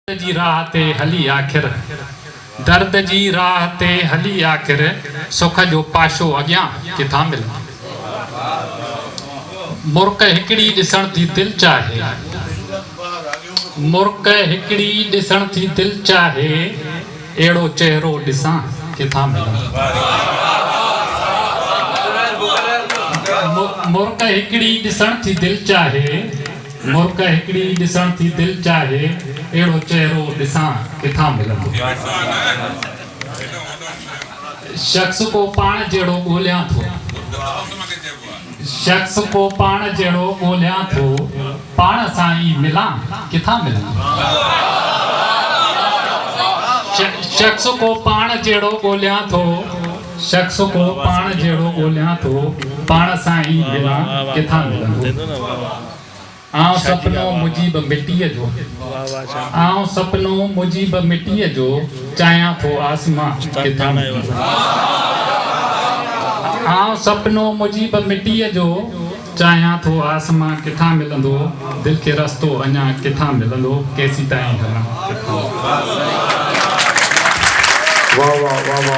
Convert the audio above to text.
जी राह ते हली आखिर दर्द जी राह ते हली आखिर सुख जो पाशो अॻियां किथां मिले मुर्क हिकड़ी ॾिसण थी दिल चाहे मुर्क हिकड़ी ॾिसण थी दिल चाहे अहिड़ो चेहरो ॾिसां किथां मिले मुर्क हिकड़ी ॾिसण थी दिल चाहे मुर्क हिकड़ी ॾिसण थी दिल चाहे अहिड़ो चेहरो ॾिसां किथां मिलंदो शख्स को पाण जहिड़ो ॻोल्हियां थो शख्स को पाण जहिड़ो ॻोल्हियां थो पाण सां ई मिलां किथां मिलंदो शख्स को पाण जहिड़ो ॻोल्हियां थो शख्स को पाण जहिड़ो ॻोल्हियां थो पाण सां ई मिलां किथां मिलंदो आऊं सपनो मुजीब मिट्टीअ जो आऊं सपनो मुजीब मिट्टीअ जो चाहियां थो आसमां किथां मिलंदो आऊं सपनो मुजीब मिट्टीअ जो चाहियां थो आसमां किथां मिलंदो दिल खे रस्तो अञा किथां मिलंदो केसी ताईं हलां वाह वाह वाह वाह।